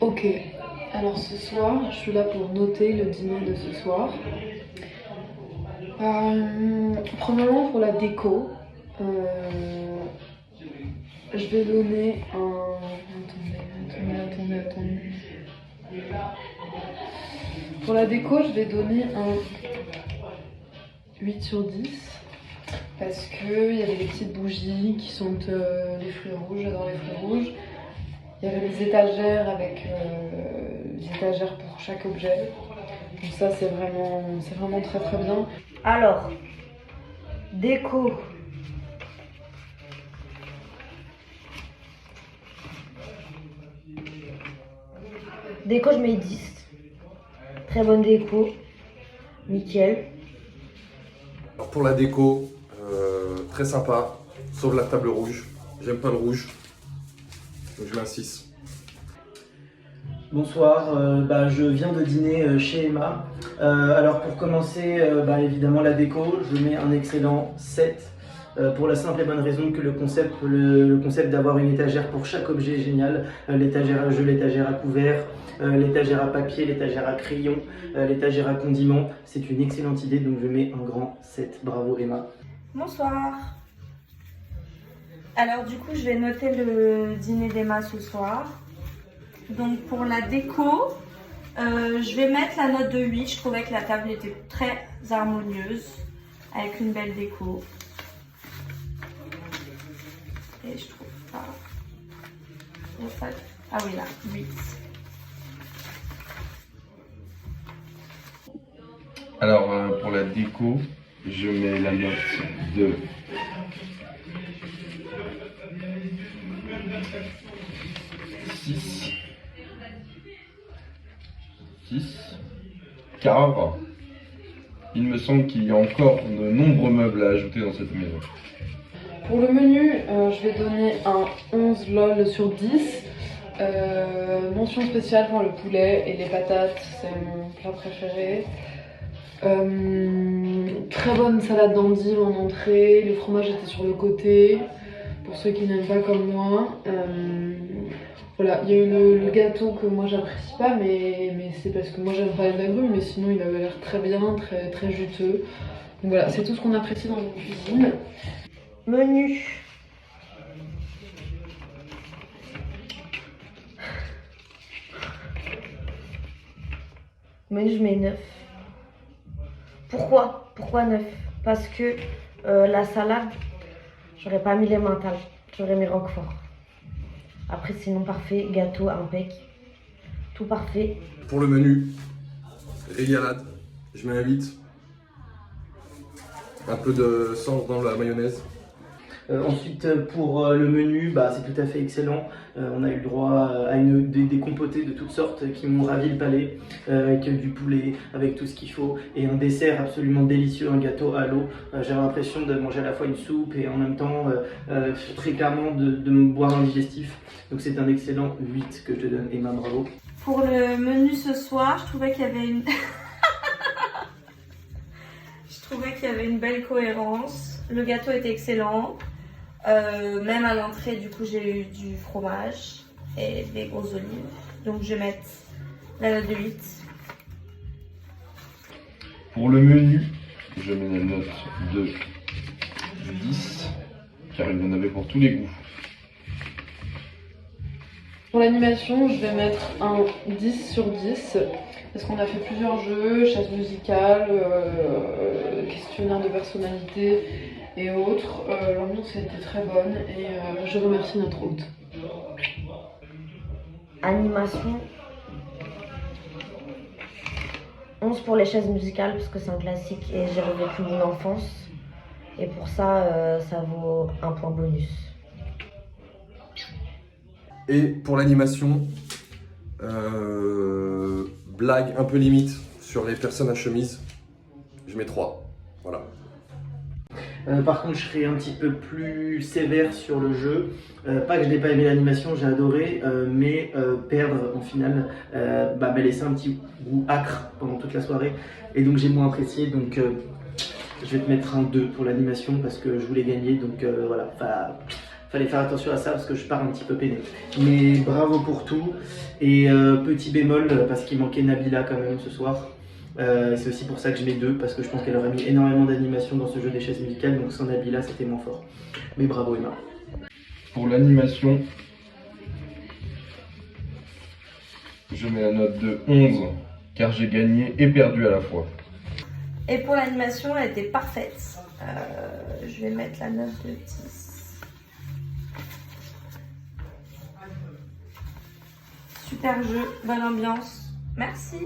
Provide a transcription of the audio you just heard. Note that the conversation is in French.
Ok, alors ce soir, je suis là pour noter le dîner de ce soir. Premièrement, pour la déco, euh, je vais donner un. Attendez. Pour la déco, je vais donner un 8 sur 10. Parce qu'il y avait des petites bougies qui sont les fruits rouges, j'adore les fruits rouges. Il y avait les étagères avec des étagères pour chaque objet. Donc ça c'est vraiment très très bien. Alors, déco. Déco, je mets 10. Très bonne déco. Nickel. Alors pour la déco, très sympa, sauf la table rouge. J'aime pas le rouge, donc je mets un 6. Bonsoir, je viens de dîner chez Emma. Alors pour commencer, évidemment la déco, je mets un excellent 7. Pour la simple et bonne raison que le concept d'avoir une étagère pour chaque objet est génial. L'étagère à jeux, l'étagère à couverts, l'étagère à papier, l'étagère à crayon, l'étagère à condiments. C'est une excellente idée, donc je mets un grand 7. Bravo Emma. Bonsoir. Alors du coup, je vais noter le dîner d'Emma ce soir. Donc pour la déco, je vais mettre la note de 8. Je trouvais que la table était très harmonieuse, avec une belle déco. Et je trouve pas. Ah oui, là, 8. Alors pour la déco, je mets la note de 6. Car il me semble qu'il y a encore de nombreux meubles à ajouter dans cette maison. Pour le menu, je vais donner un 11 lol sur 10. Mention spéciale pour le poulet et les patates, c'est mon plat préféré. Très bonne salade d'endives en entrée, le fromage était sur le côté, pour ceux qui n'aiment pas comme moi. Voilà, il y a eu le gâteau que moi j'apprécie pas, mais c'est parce que moi j'aime pas les agrumes, mais sinon il avait l'air très bien, très juteux. Donc voilà, c'est tout ce qu'on apprécie dans une cuisine. Menu. Menu, je mets 9. Pourquoi 9? Parce que la salade, j'aurais pas mis les mentales, j'aurais mis roquefort. Après, sinon, parfait, gâteau, impec, tout parfait. Pour le menu, régalade, je mets un 8. Un peu de sang dans la mayonnaise. Ensuite, pour le menu, c'est tout à fait excellent. On a eu le droit à des compotés de toutes sortes qui m'ont ravi le palais, avec du poulet, avec tout ce qu'il faut, et un dessert absolument délicieux, un gâteau à l'eau. J'avais l'impression de manger à la fois une soupe et en même temps, très clairement, de me boire un digestif. Donc c'est un excellent 8 que je te donne, Emma, bravo. Pour le menu ce soir, je trouvais qu'il y avait une... je trouvais qu'il y avait une belle cohérence. Le gâteau était excellent. Même à l'entrée, du coup, j'ai eu du fromage et des grosses olives. Donc, je vais mettre la note de 8. Pour le menu, je mets la note de 10, car il y en avait pour tous les goûts. Pour l'animation, je vais mettre un 10 sur 10 parce qu'on a fait plusieurs jeux, chasse musicale, questionnaire de personnalité et autres. L'ambiance était très bonne et je remercie notre hôte. Animation. 11 pour les chaises musicales parce que c'est un classique et j'ai revécu mon enfance. Et pour ça, ça vaut un point bonus. Et pour l'animation, blague un peu limite sur les personnes à chemise, je mets 3. Voilà. Par contre, je serai un petit peu plus sévère sur le jeu. Pas que je n'ai pas aimé l'animation, j'ai adoré, mais perdre en finale m'a laissé un petit goût âcre pendant toute la soirée. Et donc j'ai moins apprécié, donc je vais te mettre un 2 pour l'animation parce que je voulais gagner. Donc voilà, Fallait faire attention à ça parce que je pars un petit peu peiné. Mais bravo pour tout. Et petit bémol, parce qu'il manquait Nabila quand même ce soir. C'est aussi pour ça que je mets 2, parce que je pense qu'elle aurait mis énormément d'animation dans ce jeu des chaises musicales, donc sans Nabila c'était moins fort. Mais bravo Emma. Pour l'animation, je mets la note de 11, car j'ai gagné et perdu à la fois. Et pour l'animation, elle était parfaite. Je vais mettre la note de 10. Super jeu, bonne ambiance. Merci.